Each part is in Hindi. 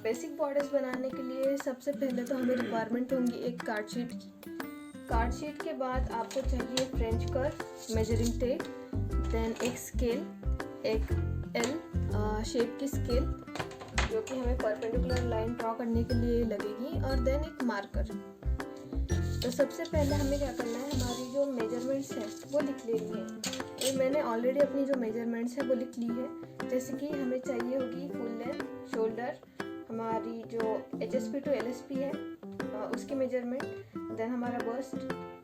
बेसिक बॉर्डर्स बनाने के लिए सबसे पहले तो हमें रिक्वायरमेंट होंगी एक कार्ड शीट की। कार्ड शीट के बाद आपको चाहिए French curve, measuring tape, then एक स्केल, एक एल शेप की स्केल जो कि हमें परपेंडिकुलर लाइन ड्रॉ करने के लिए लगेगी, और देन एक मार्कर। तो सबसे पहले हमें क्या करना है, हमारी जो मेजरमेंट्स हैं वो लिख लेनी है। ये मैंने ऑलरेडी अपनी जो मेजरमेंट्स है वो लिख ली है। जैसे कि हमें चाहिए होगी फुल लेंथ, शोल्डर, हमारी जो HSP to LSP है उसकी मेजरमेंट, देन हमारा बस्ट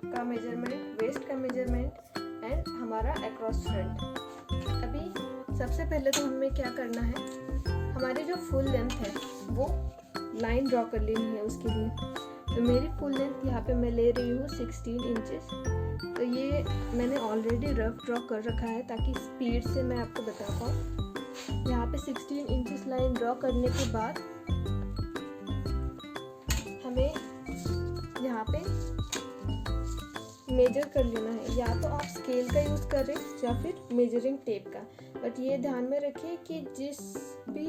का मेजरमेंट, वेस्ट का मेजरमेंट एंड हमारा अक्रॉस फ्रंट। अभी सबसे पहले तो हमें क्या करना है, हमारी जो फुल लेंथ है वो लाइन ड्रॉ कर लेनी है उसके लिए। तो मेरी फुल लेंथ यहाँ पे मैं ले रही हूँ 16 इंचेस। तो ये मैंने ऑलरेडी रफ ड्रॉ कर रखा है ताकि स्पीड से मैं आपको बता पाऊँ। यहाँ पे 16 इंचेस लाइन ड्रॉ करने के बाद हमें यहाँ पे मेजर कर लेना है। या तो आप स्केल का यूज़ करें या फिर मेजरिंग टेप का, बट ये ध्यान में रखें कि जिस भी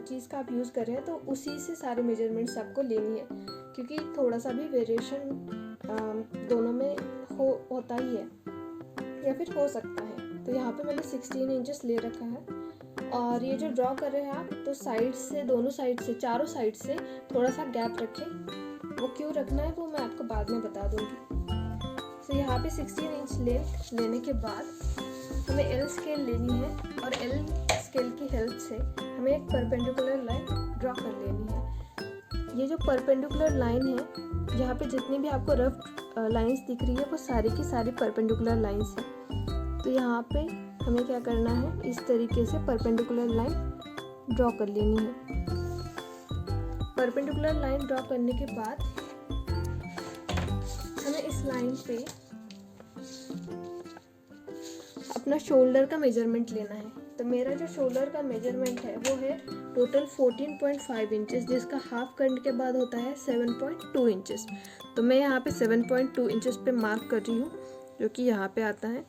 चीज़ का आप यूज़ कर रहे हैं तो उसी से सारे मेजरमेंट्स आपको लेनी है, क्योंकि थोड़ा सा भी वेरिएशन दोनों में होता ही है या फिर हो सकता है। तो यहाँ पे मैंने 16 इंचेस ले रखा है। और ये जो ड्रॉ कर रहे हैं आप, तो साइड से, दोनों साइड से, चारों साइड से थोड़ा सा गैप रखें। वो क्यों रखना है वो मैं आपको बाद में बता दूँगी। तो यहाँ पे 16 इंच लेंथ लेने के बाद हमें एल स्केल लेनी है, और एल स्केल की हेल्प से हमें एक परपेंडिकुलर लाइन ड्रॉ कर लेनी है। ये जो परपेंडिकुलर लाइन है, यहाँ पे जितनी भी आपको रफ लाइंस दिख रही है वो सारी की सारी परपेंडिकुलर लाइंस हैं। तो यहाँ पे हमें क्या करना है, इस तरीके से परपेंडिकुलर लाइन ड्रॉ कर लेनी है। परपेंडिकुलर लाइन ड्रॉ करने के बाद हमें इस लाइन पे अपना शोल्डर का मेजरमेंट लेना है। तो मेरा जो शोल्डर का मेजरमेंट है वो है टोटल 14.5 इंचेस, जिसका हाफ करने के बाद होता है 7.2 इंचेस। तो मैं यहाँ पे 7.2 इंचेस पे मार्क कर रही हूँ, जो कि यहाँ पे आता है।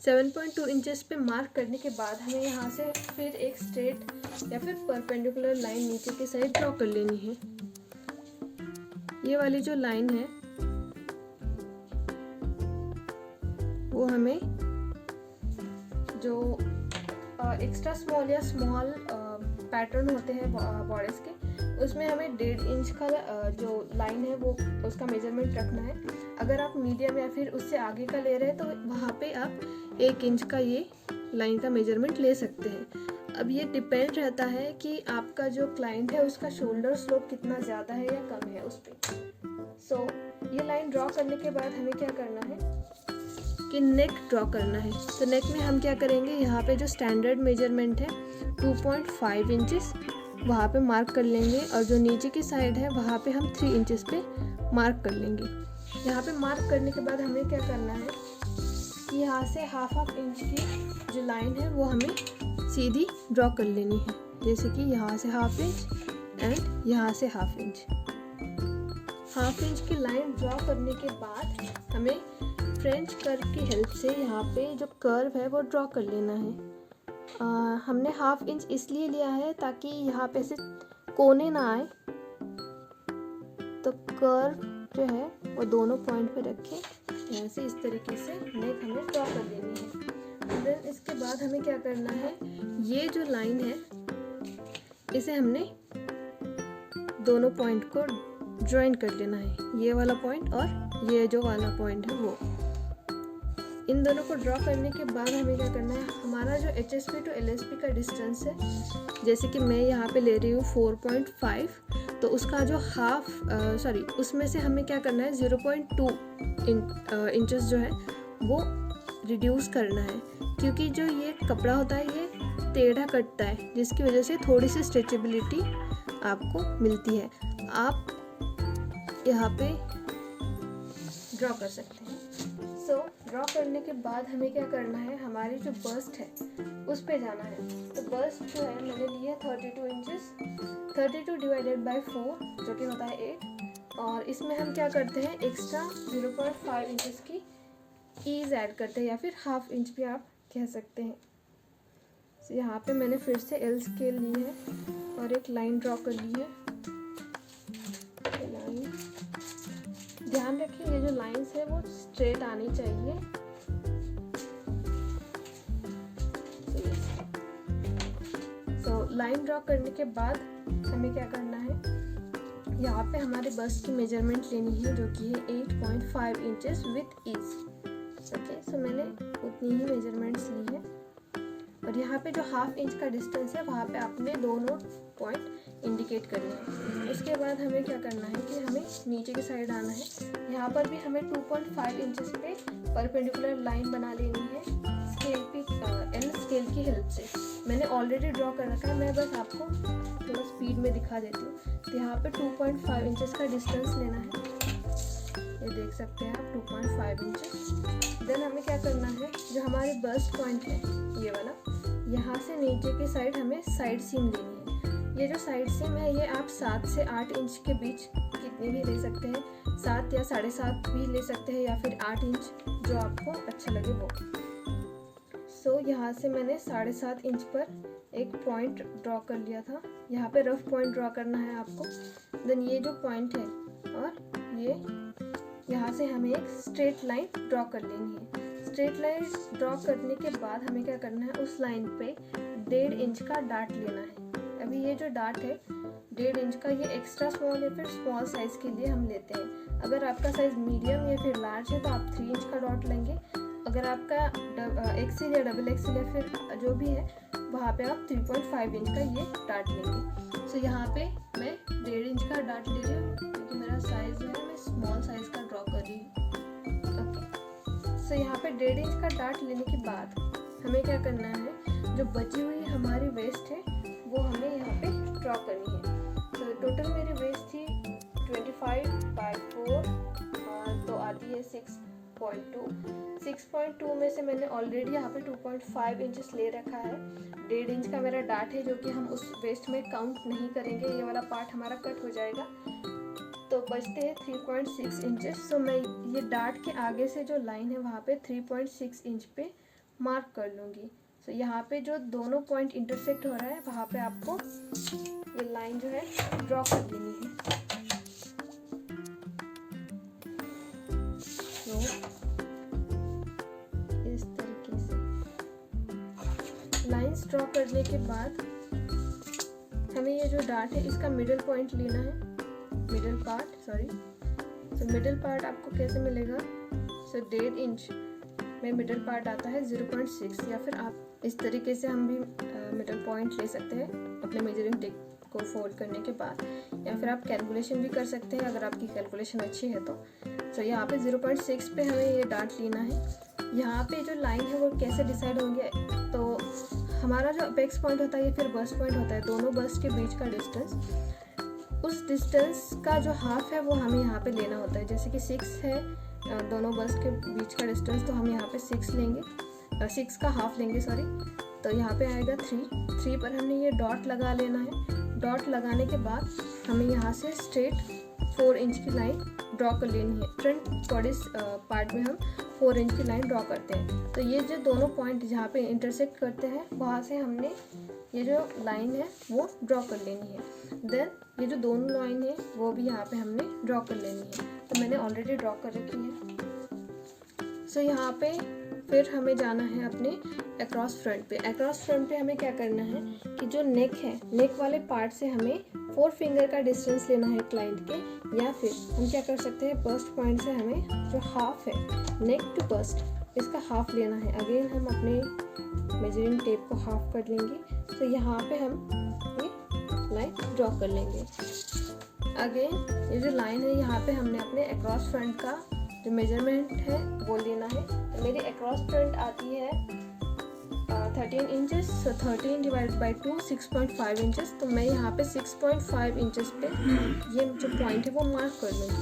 7.2 इंचेस पे मार्क करने के बाद हमें यहाँ से फिर एक स्ट्रेट या फिर परपेंडिकुलर लाइन नीचे की साइड ड्रॉ कर लेनी है। ये वाली जो लाइन है वो हमें जो एक्स्ट्रा स्मॉल या स्मॉल पैटर्न होते हैं बॉर्डर्स के, उसमें हमें 1.5 इंच का जो लाइन है वो उसका मेजरमेंट रखना है। अगर आप मीडियम या फिर उससे आगे का ले रहे हैं तो वहाँ पे आप 1 इंच का ये लाइन का मेजरमेंट ले सकते हैं। अब ये डिपेंड रहता है कि आपका जो क्लाइंट है उसका शोल्डर स्लोप कितना ज़्यादा है या कम है उस पर। सो ये लाइन ड्रॉ करने के बाद हमें क्या करना है कि नेक ड्रॉ करना है। तो नेक में हम क्या करेंगे, यहाँ पे जो स्टैंडर्ड मेजरमेंट है 2.5 इंचेस वहाँ पे मार्क कर लेंगे, और जो नीचे की साइड है वहाँ पे हम 3 इंचेस पे मार्क कर लेंगे। यहाँ पे मार्क करने के बाद हमें क्या करना है कि यहाँ से हाफ इंच की जो लाइन है वो हमें सीधी ड्रॉ कर लेनी है। जैसे कि यहाँ से हाफ इंच एंड यहाँ से हाफ इंच। हाफ इंच की लाइन ड्रॉ करने के बाद हमें फ्रेंच कर्व की हेल्प से यहाँ पे जो कर्व है वो ड्रॉ कर लेना है। हमने हाफ इंच इसलिए लिया है ताकि यहाँ पे से कोने ना आए। तो कर्व जो है वो दोनों पॉइंट पे रखें, यहाँ से इस तरीके से नेक हमें ड्रॉ कर लेनी है। देन इसके बाद हमें क्या करना है, ये जो लाइन है इसे हमने दोनों पॉइंट को ज्वाइन कर लेना है, ये वाला पॉइंट और ये जो वाला पॉइंट है वो। इन दोनों को ड्रॉ करने के बाद हमें क्या करना है, हमारा जो HSP to LSP का डिस्टेंस है, जैसे कि मैं यहाँ पे ले रही हूँ 4.5, तो उसका जो उसमें से हमें क्या करना है 0.2 इंचेस जो है वो रिड्यूस करना है, क्योंकि जो ये कपड़ा होता है ये टेढ़ा कटता है, जिसकी वजह से थोड़ी सी स्ट्रेचेबिलिटी आपको मिलती है। आप यहाँ पे ड्रॉ कर सकते हैं। ड्रॉ करने के बाद हमें क्या करना है, हमारी जो बस्ट है उस पे जाना है। तो बस्ट जो है मैंने लिया 32 इंचेस, 32 डिवाइडेड बाय 4 जो कि होता है 8, और इसमें हम क्या करते हैं एक्स्ट्रा 0.5 इंचेस की ईज ऐड करते हैं, या फिर हाफ इंच भी आप कह सकते हैं। तो यहाँ पे मैंने फिर से एल स्केल ली है और एक लाइन ड्रॉ कर ली है। लाइन, ध्यान रखिए ये जो लाइंस है वो स्ट्रेट आनी चाहिए। तो लाइन ड्रॉ करने के बाद हमें क्या करना है, यहाँ पे हमारे बस्ट की मेजरमेंट लेनी है जो कि है 8.5 इंचेस विथ ईज। ओके, सो मैंने उतनी ही मेजरमेंट्स ली है और यहाँ पे जो हाफ इंच का डिस्टेंस है वहाँ पे आपने दोनों पॉइंट इंडिकेट करने हैं। उसके बाद हमें क्या करना है कि हमें नीचे की साइड आना है। यहाँ पर भी हमें 2.5 इंचेस पे परपेंडिकुलर लाइन बना लेनी है स्केल पे, एल स्केल की हेल्प से। मैंने ऑलरेडी ड्रॉ कर रखा है, मैं बस आपको थोड़ा स्पीड में दिखा देती हूँ। तो यहाँ पे 2.5 इंचेस का डिस्टेंस लेना है, ये देख सकते हैं आप 2.5 इंचेस। देन हमें क्या करना है, जो हमारे बस्ट पॉइंट है ये वाला, यहाँ से नीचे की साइड हमें साइड सीम लेनी है। ये जो साइड सीम है ये आप 7 से 8 इंच के बीच कितनी भी ले सकते हैं, 7 या 7.5 भी ले सकते हैं या फिर 8 इंच, जो आपको अच्छा लगे वो। सो यहाँ से मैंने 7.5 इंच पर एक पॉइंट ड्रॉ कर लिया था। यहाँ पे रफ पॉइंट ड्रॉ करना है आपको। देन ये जो पॉइंट है और ये यहाँ से हमें एक स्ट्रेट लाइन ड्रॉ कर लेनी है। स्ट्रेट लाइन ड्रॉ करने के बाद हमें क्या करना है, उस लाइन पे 1.5 इंच का डार्ट लेना है। अभी ये जो डार्ट है 1.5 इंच का, ये एक्स्ट्रा स्मॉल या फिर स्मॉल साइज़ के लिए हम लेते हैं। अगर आपका साइज़ मीडियम या फिर लार्ज है तो आप 3 इंच का डॉट लेंगे। अगर आपका एक्सेल या डबल एक्सेल या फिर जो भी है वहाँ पे आप 3.5 इंच का ये डार्ट लेंगे। सो यहाँ पे मैं 1.5 इंच का डार्ट ले रही हूँ क्योंकि मेरा साइज़ है, मैं स्मॉल साइज़ का ड्रॉ कर रही हूँ। ओके, सो यहाँ पे 1.5 इंच का डार्ट लेने के बाद हमें क्या करना है, जो बची हुई हमारी वेस्ट है वो हमें यहाँ पे ड्रॉ करनी है। तो टोटल मेरी वेस्ट थी 25/4 तो आती है 6.2 में से मैंने ऑलरेडी यहाँ पे 2.5 इंचेस ले रखा है। 1.5 इंच का मेरा डार्ट है जो कि हम उस वेस्ट में काउंट नहीं करेंगे, ये वाला पार्ट हमारा कट हो जाएगा। तो बचते हैं 3.6 इंचेस। सो मैं ये डार्ट के आगे से जो लाइन है वहाँ पे 3.6 इंच पे मार्क कर लूँगी। सो यहाँ पे जो दोनों पॉइंट इंटरसेक्ट हो रहा है वहाँ पे आपको ये लाइन जो है ड्रॉ कर देनी है। इस तरीके से लाइंस ड्रॉ करने के बाद हमें ये जो डार्ट है इसका मिडिल पॉइंट लेना है, middle part, sorry. So middle part आपको कैसे मिलेगा, सो 1.5 इंच में मिडिल पार्ट आता है 0.6, या फिर आप इस तरीके से हम भी मिडिल पॉइंट ले सकते हैं अपने मेजरिंग टेप को फोल्ड करने के बाद, या फिर आप कैलकुलेशन भी कर सकते हैं अगर आपकी कैलकुलेशन अच्छी है तो। सो यहाँ पे 0.6 पे हमें ये डार्ट लेना है। यहाँ पे जो लाइन है वो कैसे डिसाइड होंगे, तो हमारा जो अपेक्स पॉइंट होता है या फिर बस्ट पॉइंट होता है, दोनों बस्ट के बीच का डिस्टेंस, उस डिस्टेंस का जो हाफ है वो हमें यहाँ पे लेना होता है। जैसे कि 6 है दोनों बस्ट के बीच का डिस्टेंस, तो हम यहाँ पे 6 लेंगे, 6 का हाफ लेंगे, सॉरी। तो यहाँ पे आएगा 3 पर हमने ये डॉट लगा लेना है। डॉट लगाने के बाद हमें यहाँ से स्ट्रेट 4 इंच की लाइन ड्रॉ कर लेनी है। फ्रंट बॉडी पार्ट में हम 4 इंच की लाइन ड्रॉ करते हैं। तो ये जो दोनों पॉइंट जहाँ पे इंटरसेक्ट करते हैं वहाँ से हमने ये जो लाइन है वो ड्रॉ कर लेनी है। देन ये जो दोनों लाइन है वो भी यहाँ पे हमने ड्रॉ कर लेनी है, तो मैंने ऑलरेडी ड्रॉ कर रखी है। सो यहाँ पे फिर हमें जाना है अपने अक्रॉस फ्रंट पे। अक्रॉस फ्रंट पे हमें क्या करना है कि जो नेक है, नेक वाले पार्ट से हमें 4 फिंगर का डिस्टेंस लेना है क्लाइंट के, या फिर हम क्या कर सकते हैं, बस्ट पॉइंट से हमें जो हाफ है नेक टू बस्ट, इसका हाफ लेना है। अगेन हम अपने मेजरिंग टेप को हाफ कर लेंगे। तो यहाँ पे हम ये लाइन ड्रॉ कर लेंगे। अगेन ये जो लाइन है यहाँ पे हमने अपने अक्रॉस फ्रंट का जो मेजरमेंट है वो लेना है। तो मेरी अक्रॉस फ्रंट आती है 13 inches, so 13 divided by 2 6.5 inches. तो मैं यहाँ पे 6.5 इंचेस पे ये जो पॉइंट है वो मार्क कर लूँगी।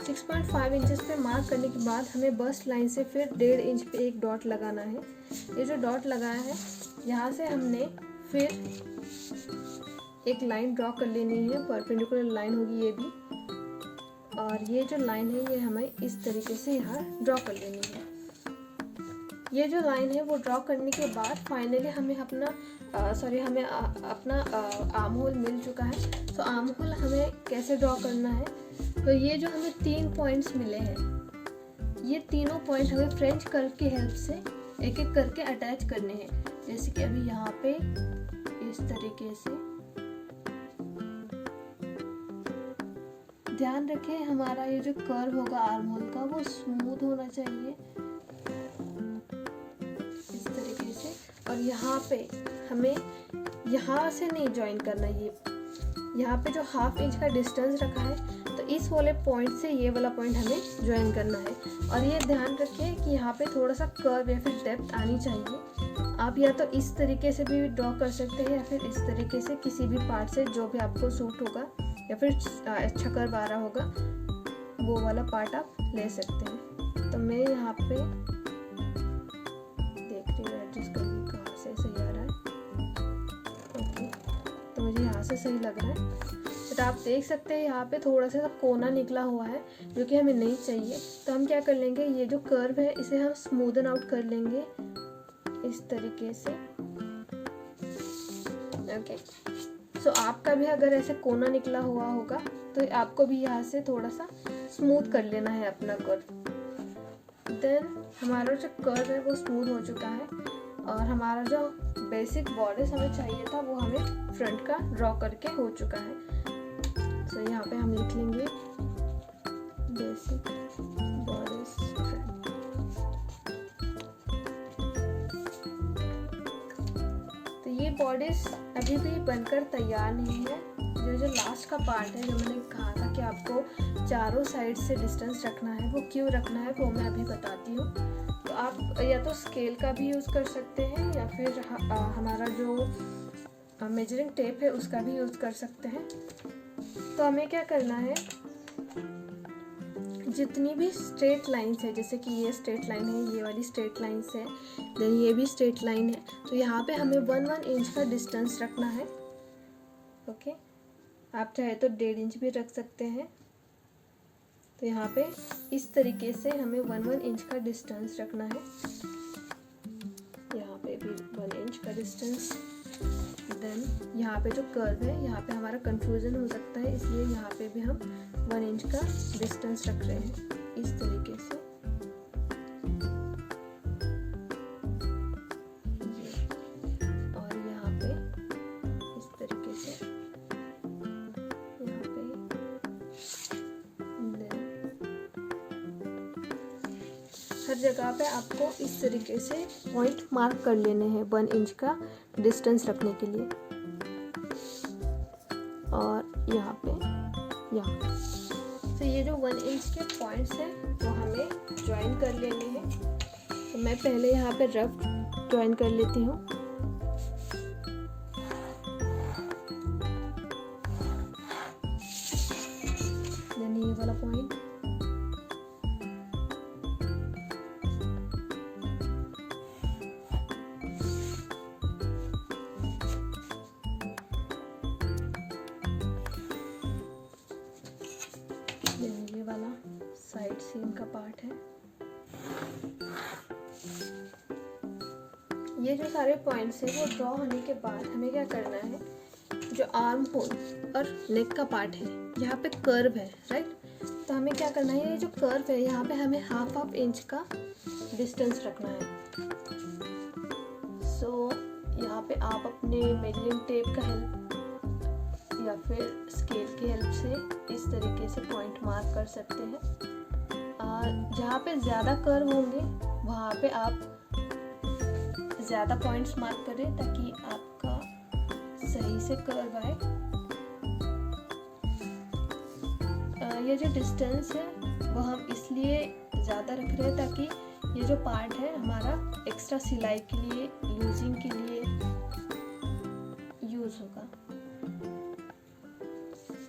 6.5 इंचेस पे मार्क करने के बाद हमें बस्ट लाइन से फिर 1.5 इंच पे एक डॉट लगाना है। ये जो डॉट लगाया है यहाँ से हमने फिर एक लाइन ड्रॉ कर लेनी है, परपेंडिकुलर लाइन होगी ये भी, और ये जो लाइन है ये हमें इस तरीके से यहाँ ड्रॉ कर लेनी है। ये जो लाइन है वो ड्रॉ करने के बाद फाइनली हमें अपना हमें अपना आर्म होल मिल चुका है। तो आर्म होल हमें कैसे ड्रॉ करना है, तो ये जो हमें 3 पॉइंट्स मिले हैं, ये तीनों पॉइंट हमें फ्रेंच कर्व की हेल्प से एक एक करके अटैच करने हैं। जैसे कि अभी यहाँ पे इस तरीके से, ध्यान रखें हमारा ये जो कर्व होगा आर्म होल का वो स्मूथ होना चाहिए इस तरीके से। और यहाँ पे हमें यहाँ से नहीं ज्वाइन करना, ये यहाँ पे जो 1/2 इंच का डिस्टेंस रखा है, तो इस वाले पॉइंट से ये वाला पॉइंट हमें ज्वाइन करना है। और ये ध्यान रखिए कि यहाँ पे थोड़ा सा कर्व या फिर डेप्थ आनी चाहिए। आप या तो इस तरीके से भी ड्रॉ कर सकते हैं या फिर इस तरीके से, किसी भी पार्ट से जो भी आपको सूट होगा या फिर अच्छा कर्व आ रहा होगा वो वाला पार्ट आप ले सकते हैं। तो मैं यहाँ पे देख रही हूँ एडजस्ट करके कहाँ से सही आ रहा है। ओके, तो मुझे यहाँ से सही लग रहा है, बट आप देख सकते हैं यहाँ पे थोड़ा सा कोना निकला हुआ है जो कि हमें नहीं चाहिए। तो हम क्या कर लेंगे, ये जो कर्व है इसे हम स्मूदन आउट कर लेंगे इस तरीके से। ओके, सो आपका भी अगर ऐसे कोना निकला हुआ होगा तो आपको भी यहाँ से थोड़ा सा स्मूथ कर लेना है अपना कर्व। देन हमारा जो कर्व है वो स्मूथ हो चुका है और हमारा जो बेसिक बॉर्डर्स हमें चाहिए था वो हमें फ्रंट का ड्रॉ करके हो चुका है। तो यहाँ पे हम लिख लेंगे बेसिक बॉर्डर्स फ्रंट। तो ये बॉर्डर्स अभी भी बनकर तैयार नहीं है। जो लास्ट का पार्ट है, जो मैंने कहा था कि आपको चारों साइड से डिस्टेंस रखना है, वो क्यों रखना है वो मैं अभी बताती हूँ। तो आप या तो स्केल का भी यूज़ कर सकते हैं या फिर हमारा जो मेजरिंग टेप है उसका भी यूज़ कर सकते हैं। तो हमें क्या करना है, जितनी भी स्ट्रेट लाइन्स है, जैसे कि ये स्ट्रेट लाइन है, ये वाली स्ट्रेट लाइन्स है, देन ये भी स्ट्रेट लाइन है, तो यहाँ पे हमें 1 इंच का डिस्टेंस रखना है। ओके, आप चाहे तो 1.5 इंच भी रख सकते हैं। तो यहाँ पे इस तरीके से हमें 1 इंच का डिस्टेंस रखना है। यहाँ पे भी 1 इंच का डिस्टेंस। देन यहाँ पे जो कर्व है, यहाँ पे हमारा कंफ्यूजन हो सकता है, इसलिए यहाँ पे भी हम 1 इंच का डिस्टेंस रख रहे हैं इस तरीके से। और यहाँ पे इस तरीके से, यहाँ पे हर जगह पे आपको इस तरीके से पॉइंट मार्क कर लेने हैं 1 इंच का डिस्टेंस रखने के लिए। और यहाँ पे तो ये जो 1 इंच के पॉइंट्स हैं वो हमें ज्वाइन कर लेने हैं। तो मैं पहले यहाँ पे रफ ज्वाइन कर लेती हूँ। देन ये वाला पॉइंट, ये वाला साइड सीम का पार्ट है। ये जो सारे पॉइंट्स हैं वो ड्रॉ होने के बाद हमें क्या करना है, जो आर्म होल और नेक का पार्ट है यहाँ पे कर्व है, राइट। तो हमें क्या करना है, ये जो कर्व है यहाँ पे हमें 1/2 इंच का डिस्टेंस रखना है। सो यहाँ पे आप अपने मेजरिंग टेप का हेल्प या फिर स्केल की हेल्प से इस तरीके से पॉइंट मार्क कर सकते हैं। जहाँ पे ज़्यादा कर्व होंगे वहाँ पे आप ज़्यादा पॉइंट्स मार्क करें ताकि आपका सही से कर्व आए। ये जो डिस्टेंस है वो हम इसलिए ज़्यादा रख रहे हैं ताकि ये जो पार्ट है हमारा एक्स्ट्रा सिलाई के लिए, यूजिंग के लिए यूज़ होगा।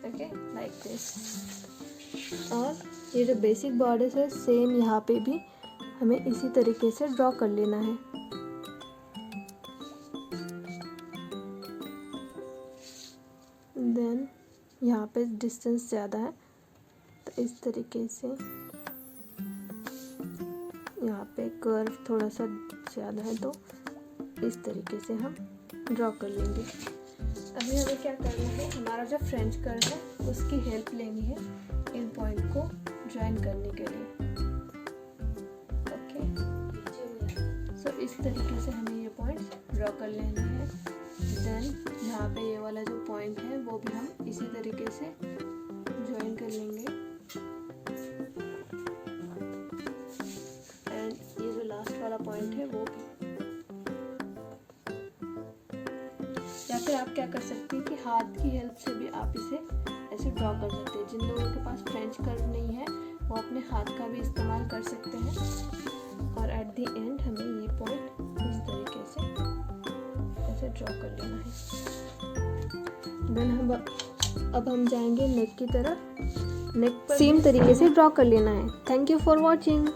Okay, like this. और ये जो बेसिक बॉर्डर्स है सेम यहाँ पे भी हमें इसी तरीके से ड्रॉ कर लेना है। देन यहाँ पे डिस्टेंस ज़्यादा है तो इस तरीके से, यहाँ पे कर्व थोड़ा सा ज़्यादा है तो इस तरीके से हम ड्रॉ कर लेंगे। अभी हमें क्या करना है, हमारा जो फ्रेंच कर्व है उसकी हेल्प लेनी है इन पॉइंट को ज्वाइन करने के लिए। ओके, सो इस तरीके से हमें ये पॉइंट्स ड्रॉ कर लेने हैं। देन यहाँ पे ये वाला जो पॉइंट है वो भी हम इसी तरीके से ज्वाइन कर लेंगे। एंड ये जो लास्ट वाला पॉइंट है वो भी। या फिर आप क्या कर सकते हैं कि हाथ की हेल्प से भी आप इसे ऐसे ड्रॉ कर सकते हैं। जिन लोगों के पास फ्रेंच कर्व नहीं है वो अपने हाथ का भी इस्तेमाल कर सकते हैं। और एट द एंड हमें ये पॉइंट इस तरीके से ऐसे ड्रॉ कर लेना है। देन अब हम जाएंगे नेक की तरफ। नेक पर सेम तरीके से ड्रॉ कर लेना है। Thank you for watching.